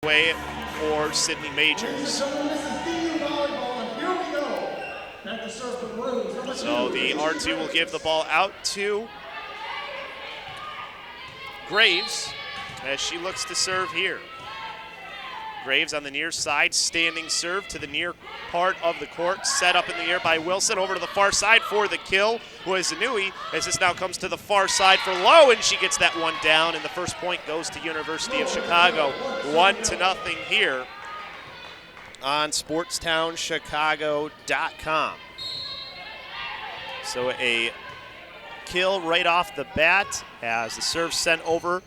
Way for Sydney Majors. So the R2 will give the ball out to Graves as she looks to serve here. Graves on the near side, standing serve to the near part of the court, set up in the air by Wilson, over to the far side for the kill was Zanui, as this now comes to the far side for Lowe, and she gets that one down, and the first point goes to University of Chicago, 1-0 here on SportstownChicago.com. So a kill right off the bat as the serve sent over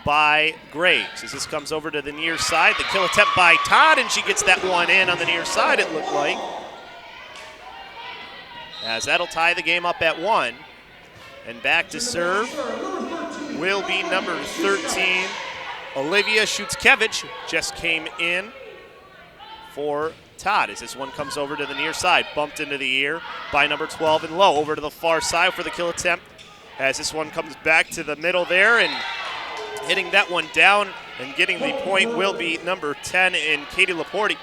by Graves. As this comes over to the near side, the kill attempt by Todd, and she gets that one in on the near side, it looked like. As that'll tie the game up at 1. And back to serve will be number 13, Olivia Schutzkevich, just came in for Todd as this one comes over to the near side, bumped into the ear by number 12 and Lowe, over to the far side for the kill attempt as this one comes back to the middle there, and hitting that one down and getting the point will be number 10 in Katie Laporte,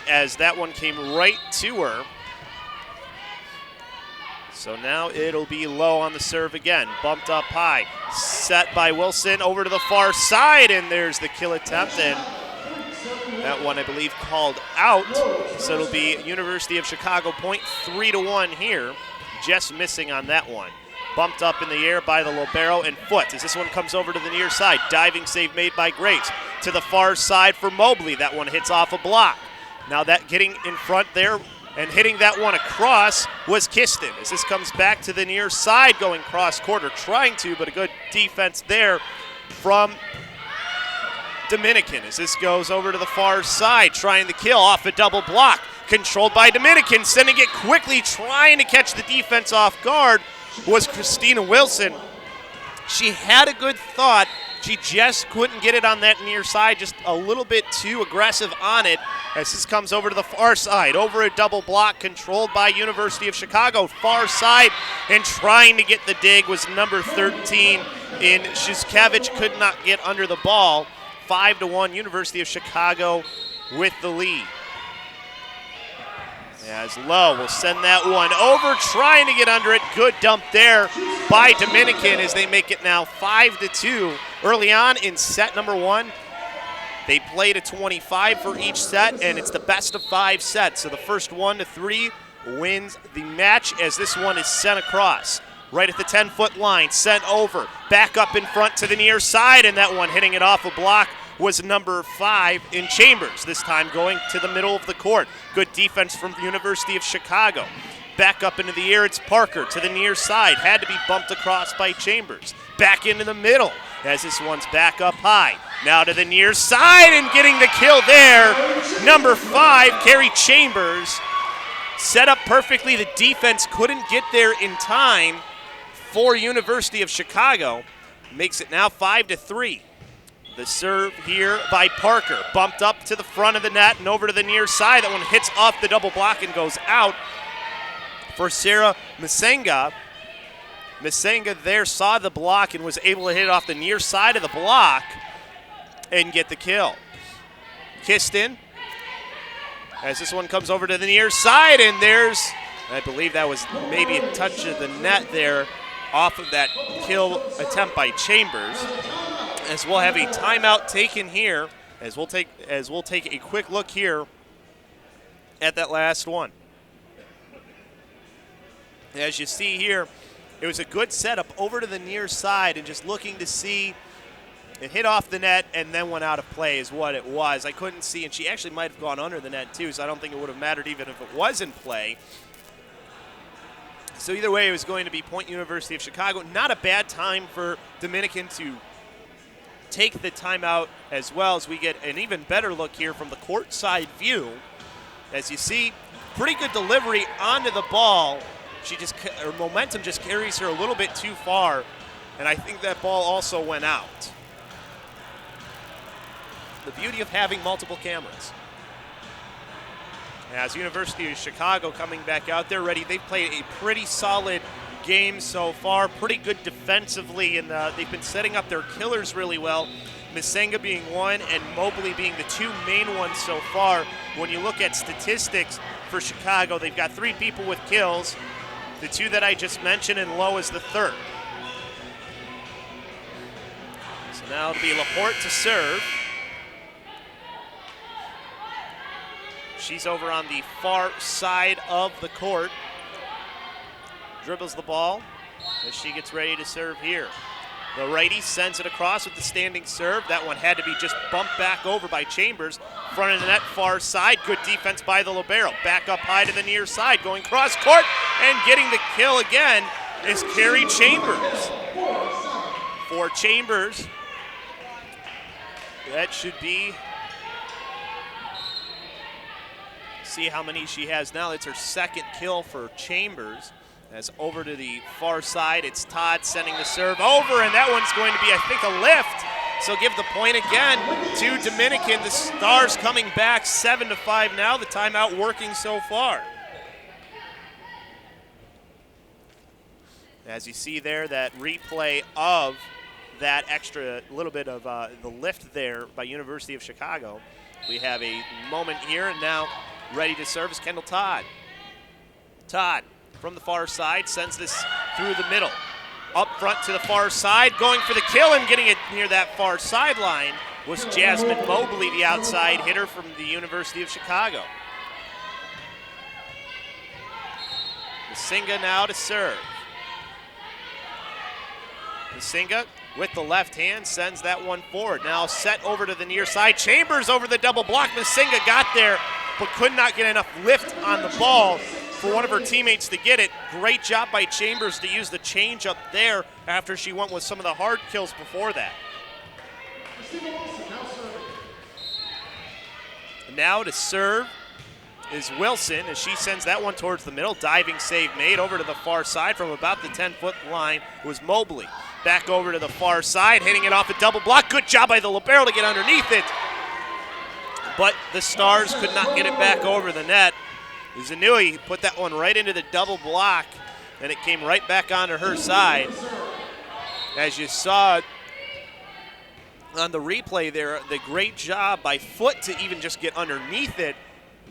as that one came right to her. So now it'll be Lowe on the serve again, bumped up high, set by Wilson over to the far side, and there's the kill attempt, and that one I believe called out. So it'll be University of Chicago point 3-1 here, just missing on that one. Bumped up in the air by the libero and Foot as this one comes over to the near side. Diving save made by Graves. To the far side for Mobley. That one hits off a block. Now that getting in front there and hitting that one across was Kiston. As this comes back to the near side going cross quarter, trying to, but a good defense there from Dominican. As this goes over to the far side, trying the kill off a double block. Controlled by Dominican, sending it quickly, trying to catch the defense off guard was Christina Wilson. She had a good thought. She just couldn't get it on that near side, just a little bit too aggressive on it as this comes over to the far side, over a double block controlled by University of Chicago. Far side and trying to get the dig was number 13 in Shuskevich, could not get under the ball. 5-1, University of Chicago with the lead. As Lowe will send that one over, trying to get under it. Good dump there by Dominican as they make it now 5-2. Early on in set number 1, they played a 25 for each set, and it's the best of 5 sets. So the first 1-3 wins the match as this one is sent across. Right at the 10-foot line, sent over. Back up in front to the near side, and that one hitting it off a block was number 5 in Chambers, this time going to the middle of the court. Good defense from the University of Chicago. Back up into the air, it's Parker to the near side. Had to be bumped across by Chambers. Back into the middle as this one's back up high. Now to the near side and getting the kill there. Number 5, Carrie Chambers. Set up perfectly. The defense couldn't get there in time for University of Chicago. Makes it now 5-3. The serve here by Parker, bumped up to the front of the net and over to the near side. That one hits off the double block and goes out for Sarah Masenga. Masenga there saw the block and was able to hit it off the near side of the block and get the kill. Kiston, as this one comes over to the near side, and there's, I believe that was maybe a touch of the net there off of that kill attempt by Chambers. As we'll have a timeout taken here, as we'll take a quick look here at that last one. As you see here, it was a good setup over to the near side and just looking to see it hit off the net and then went out of play is what it was. I couldn't see, and she actually might have gone under the net too, so I don't think it would have mattered even if it was in play. So either way, it was going to be point University of Chicago. Not a bad time for Dominican to take the timeout as well, as we get an even better look here from the courtside view. As you see, pretty good delivery onto the ball. Her momentum just carries her a little bit too far, and I think that ball also went out. The beauty of having multiple cameras. As University of Chicago coming back out there ready, they've played a pretty solid game so far, pretty good defensively, and they've been setting up their killers really well. Masenga being one and Mobley being the two main ones so far. When you look at statistics for Chicago, they've got 3 people with kills, the 2 that I just mentioned, and Lowe is the 3rd. So now it'll be Laporte to serve. She's over on the far side of the court. Dribbles the ball as she gets ready to serve here. The righty sends it across with the standing serve. That one had to be just bumped back over by Chambers. Front of the net, far side. Good defense by the libero. Back up high to the near side, going cross court, and getting the kill again is Carrie Chambers. For Chambers, that should be, see how many she has now. It's her 2nd kill for Chambers. As over to the far side, it's Todd sending the serve over, and that one's going to be, I think, a lift. So give the point again to Dominican. The Stars coming back 7-5 now. The timeout working so far. As you see there, that replay of that extra little bit of the lift there by University of Chicago. We have a moment here, and now ready to serve is Kendall Todd. Todd from the far side sends this through the middle. Up front to the far side, going for the kill and getting it near that far sideline was Jasmine Mobley, the outside hitter from the University of Chicago. Masenga now to serve. Masenga with the left hand sends that one forward. Now set over to the near side. Chambers over the double block. Masenga got there, but could not get enough lift on the ball for one of her teammates to get it. Great job by Chambers to use the change up there after she went with some of the hard kills before that. Now to serve is Wilson as she sends that one towards the middle. Diving save made over to the far side from about the 10-foot line was Mobley. Back over to the far side, hitting it off a double block. Good job by the libero to get underneath it. But the Stars could not get it back over the net. Zanui put that one right into the double block, and it came right back onto her side. As you saw on the replay there, the great job by Foot to even just get underneath it,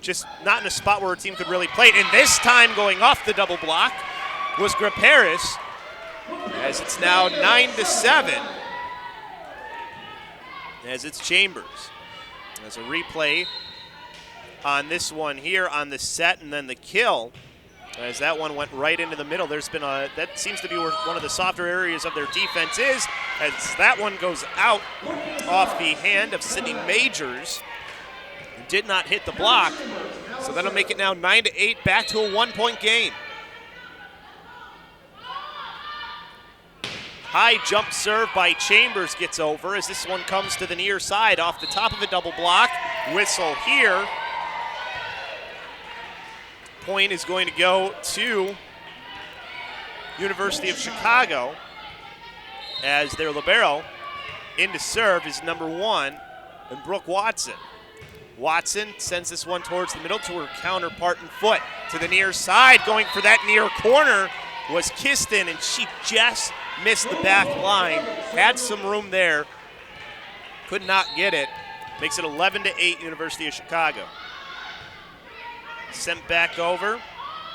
just not in a spot where her team could really play it. And this time going off the double block was Graperis, as it's now 9-7, as it's Chambers. As a replay on this one here on the set and then the kill, as that one went right into the middle. There's been that seems to be where one of the softer areas of their defense is, as that one goes out off the hand of Sydney Majors. Did not hit the block, so that'll make it now 9-8, back to a 1-point game. High jump serve by Chambers gets over as this one comes to the near side off the top of a double block. Whistle here. Point is going to go to University of Chicago as their libero in to serve is number 1, and Brooke Watson. Watson sends this one towards the middle to her counterpart in Foot. To the near side, going for that near corner was Kiston, and she just missed the back line. Had some room there, could not get it. Makes it 11-8 University of Chicago. Sent back over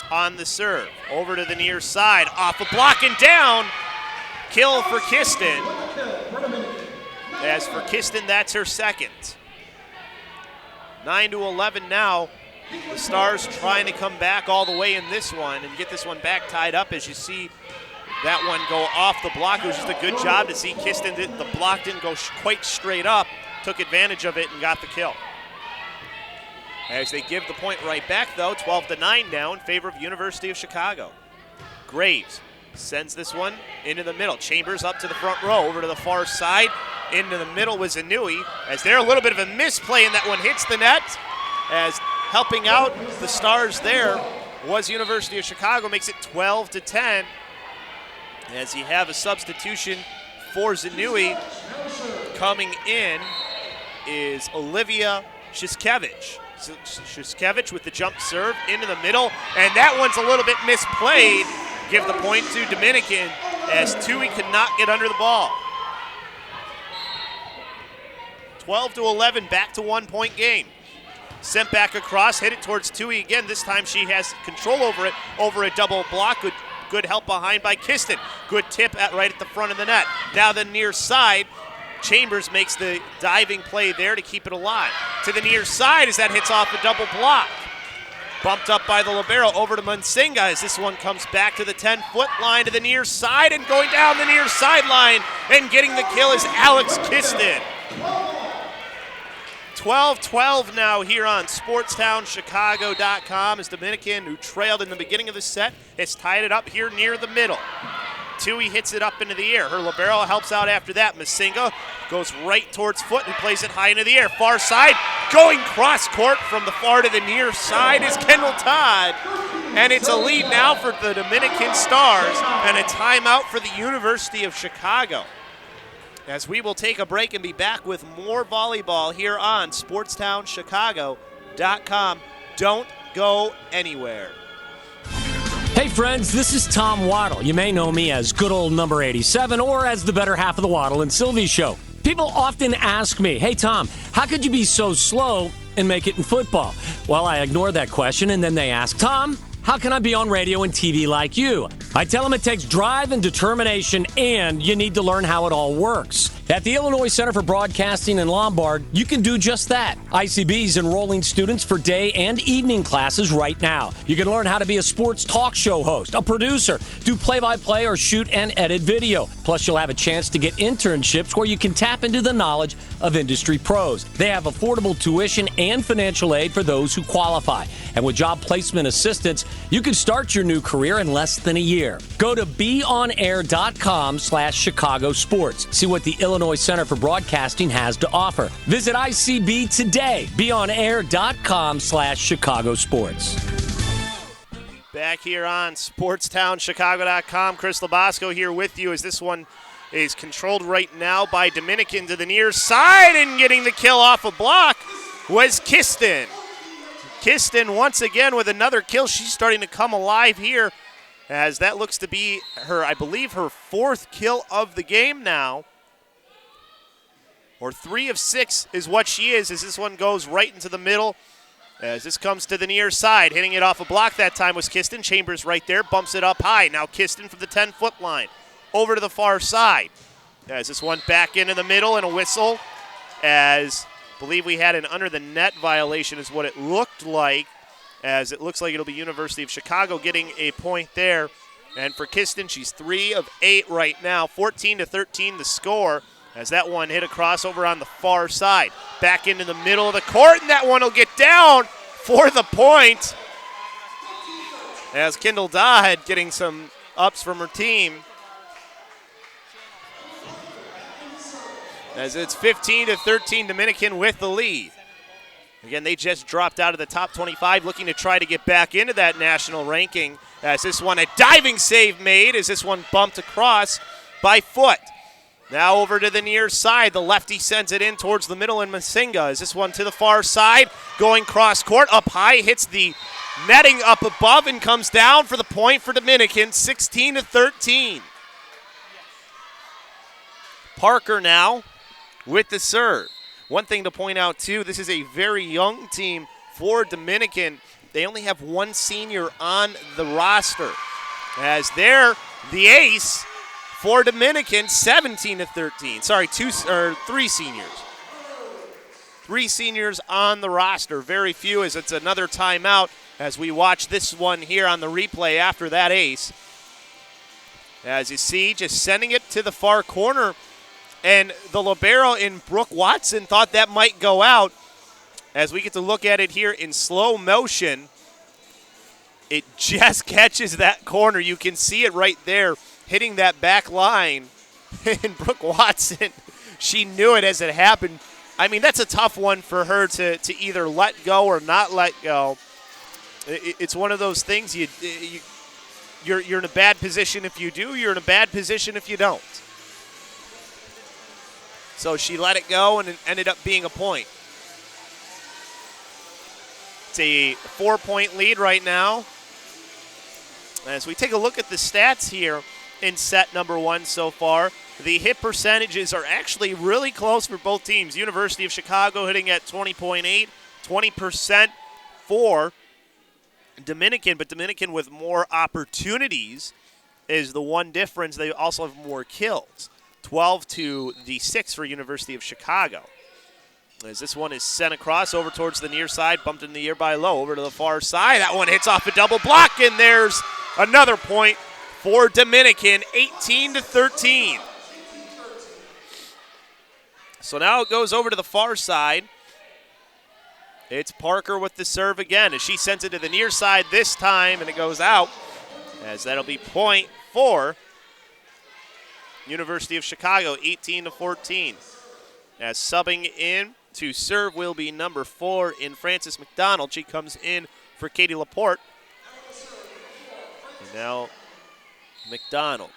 on the serve. Over to the near side, off a block and down. Kill for Kiston. As for Kiston, that's her 2nd. 9-11 now. The Stars trying to come back all the way in this one and get this one back tied up. As you see that one go off the block, it was just a good job to see Kiston. The block didn't go quite straight up, took advantage of it and got the kill. As they give the point right back, though, 12-9 now in favor of University of Chicago. Graves sends this one into the middle. Chambers up to the front row, over to the far side. Into the middle was Inui, as there a little bit of a misplay, and that one hits the net. As helping out the Stars there was University of Chicago, makes it 12-10. As you have a substitution for Zanui. Coming in is Olivia Shiskevich. Shiskevich with the jump serve into the middle, and that one's a little bit misplayed. Give the point to Dominican as Tui could not get under the ball. 12-11, back to 1 point game. Sent back across, hit it towards Tui again. This time she has control over it, over a double block. Good help behind by Kiston. Good tip right at the front of the net. Now the near side. Chambers makes the diving play there to keep it alive. To the near side as that hits off a double block. Bumped up by the libero over to Munsinga as this one comes back to the 10-foot line to the near side, and going down the near sideline and getting the kill is Alex Kiston. 12-12 now here on SportsTownChicago.com as Dominican, who trailed in the beginning of the set, has tied it up here near the middle. Tui hits it up into the air. Her libero helps out after that. Masinga goes right towards foot and plays it high into the air. Far side, going cross court from the far to the near side is Kendall Todd. And it's a lead now for the Dominican Stars and a timeout for the University of Chicago. As we will take a break and be back with more volleyball here on SportsTownChicago.com. Don't go anywhere. Hey friends, this is Tom Waddle. You may know me as good old number 87 or as the better half of the Waddle and Sylvie show. People often ask me, hey Tom, how could you be so slow and make it in football? Well, I ignore that question and then they ask, Tom, how can I be on radio and TV like you? I tell them it takes drive and determination, and you need to learn how it all works. At the Illinois Center for Broadcasting in Lombard, you can do just that. ICB is enrolling students for day and evening classes right now. You can learn how to be a sports talk show host, a producer, do play-by-play, or shoot and edit video. Plus, you'll have a chance to get internships where you can tap into the knowledge of industry pros. They have affordable tuition and financial aid for those who qualify. And with job placement assistance, you can start your new career in less than a year. Go to beonair.com/Chicago Sports. See what the Illinois Center for Broadcasting has to offer. Visit ICB today. beonair.com/Chicago Sports. Back here on SportsTownChicago.com. Chris Labasco here with you as this one is controlled right now by Dominican to the near side, and getting the kill off a block was Kiston. Kiston once again with another kill. She's starting to come alive here as that looks to be her, I believe, her fourth kill of the game now. Or 3 of 6 is what she is as this one goes right into the middle. As this comes to the near side, hitting it off a block that time was Kiston. Chambers right there, bumps it up high. Now Kiston from the 10-foot line over to the far side. As this one back into the middle and a whistle as I believe we had an under the net violation is what it looked like, as it looks like it'll be University of Chicago getting a point there. And for Kiston, she's 3 of 8 right now, 14-13 the score, as that one hit across over on the far side. Back into the middle of the court, and that one will get down for the point. As Kendall Dodd getting some ups from her team. As it's 15-13 Dominican with the lead. Again, they just dropped out of the top 25, looking to try to get back into that national ranking. As this one, a diving save made, as this one bumped across by foot. Now over to the near side. The lefty sends it in towards the middle, and Masinga. As this one to the far side, going cross court, up high, hits the netting up above and comes down for the point for Dominican, 16-13. Parker now with the serve. One thing to point out, too, this is a very young team for Dominican. They only have 1 senior on the roster. As they're the ace for Dominican, 17-13. Sorry, 3 seniors. 3 seniors on the roster. Very few, as it's another timeout as we watch this one here on the replay after that ace. As you see, just sending it to the far corner. And the libero in Brooke Watson thought that might go out. As we get to look at it here in slow motion, it just catches that corner. You can see it right there hitting that back line. And Brooke Watson, she knew it as it happened. I mean, that's a tough one for her to either let go or not let go. It's one of those things, you're in a bad position if you do, you're in a bad position if you don't. So she let it go, and it ended up being a point. It's a 4-point lead right now. As we take a look at the stats here in set number 1 so far, the hit percentages are actually really close for both teams. University of Chicago hitting at 20.8, 20% for Dominican, but Dominican with more opportunities is the one difference. They also have more kills, 12-6 for University of Chicago. As this one is sent across over towards the near side, bumped in the air by Lowe, over to the far side. That one hits off a double block, and there's another point for Dominican, 18-13. So now it goes over to the far side. It's Parker with the serve again as she sends it to the near side this time, and it goes out, as that'll be point for University of Chicago, 18-14. As subbing in to serve will be number 4 in Frances McDonald. She comes in for Katie Laporte. And now McDonald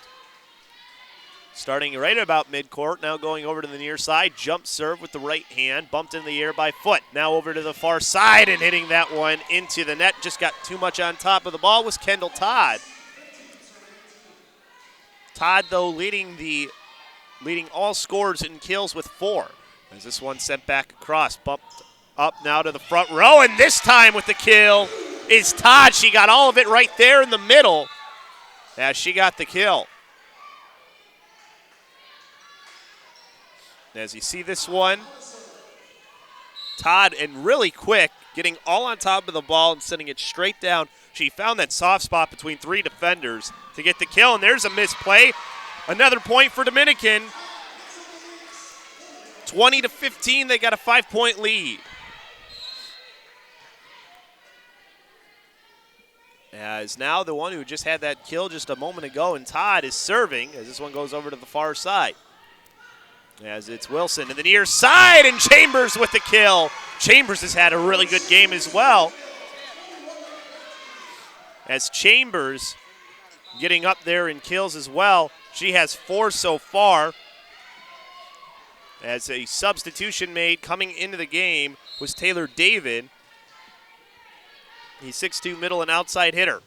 starting right about midcourt, now going over to the near side. Jump serve with the right hand, bumped in the air by Foot. Now over to the far side and hitting that one into the net. Just got too much on top of the ball was Kendall Todd. Todd, though, leading all scores and kills with 4. As this one sent back across, bumped up now to the front row, and this time with the kill is Todd. She got all of it right there in the middle as she got the kill. As you see this one, Todd, and really quick, getting all on top of the ball and sending it straight down. She found that soft spot between 3 defenders to get the kill, and there's a misplay. Another point for Dominican. 20-15, they got a 5-point lead. As now the one who just had that kill just a moment ago, and Todd is serving as this one goes over to the far side. As it's Wilson to the near side, and Chambers with the kill. Chambers has had a really good game as well. As Chambers getting up there in kills as well. She has 4 so far. As a substitution made coming into the game was Taylor David. He's 6'2", middle and outside hitter.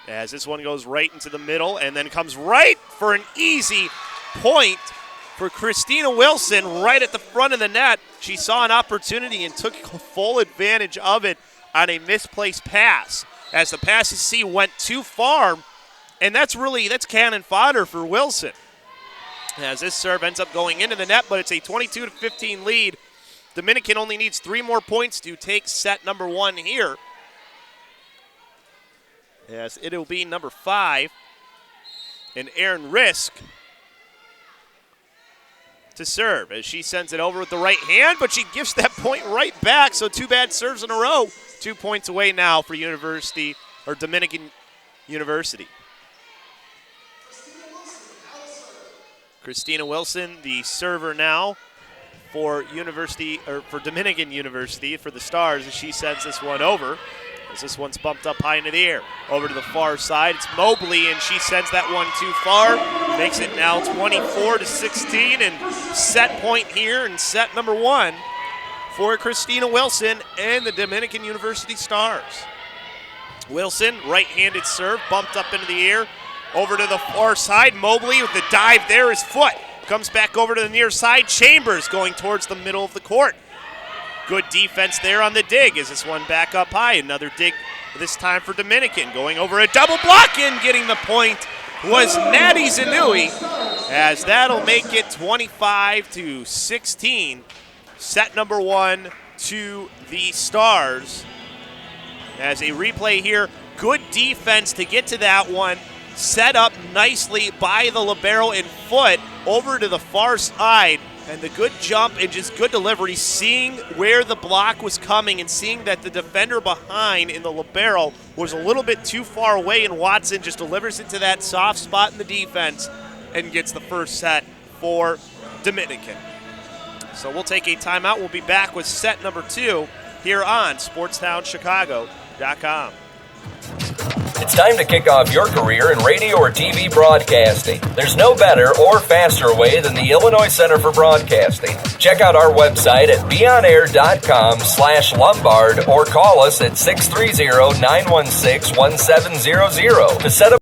As this one goes right into the middle and then comes right for an easy point for Christina Wilson right at the front of the net. She saw an opportunity and took full advantage of it on a misplaced pass. As the pass you see went too far, and that's cannon fodder for Wilson. As this serve ends up going into the net, but it's a 22-15 lead. Dominican only needs 3 more points to take set number 1 here. Yes, it'll be number 5. And Erin Risk to serve as she sends it over with the right hand, but she gives that point right back, so 2 bad serves in a row. 2 points away now for Dominican University. Christina Wilson, the server now for Dominican University for the Stars, as she sends this one over. As this one's bumped up high into the air. Over to the far side, it's Mobley, and she sends that one too far. Makes it now 24-16, and set point here in set number 1 for Christina Wilson and the Dominican University Stars. Wilson, right-handed serve, bumped up into the air. Over to the far side, Mobley with the dive there is Foot. Comes back over to the near side, Chambers going towards the middle of the court. Good defense there on the dig as this one back up high. Another dig this time for Dominican. Going over a double block and getting the point was Maddie Zanui, as that'll make it 25-16. Set number 1 to the Stars. As a replay here, good defense to get to that one. Set up nicely by the libero and Foot over to the far side. And the good jump and just good delivery, seeing where the block was coming and seeing that the defender behind in the libero was a little bit too far away, and Watson just delivers it to that soft spot in the defense and gets the first set for Dominican. So we'll take a timeout. We'll be back with set number 2 here on SportsTownChicago.com. It's time to kick off your career in radio or TV broadcasting. There's no better or faster way than the Illinois Center for Broadcasting. Check out our website at beonair.com/Lombard or call us at 630-916-1700 to set up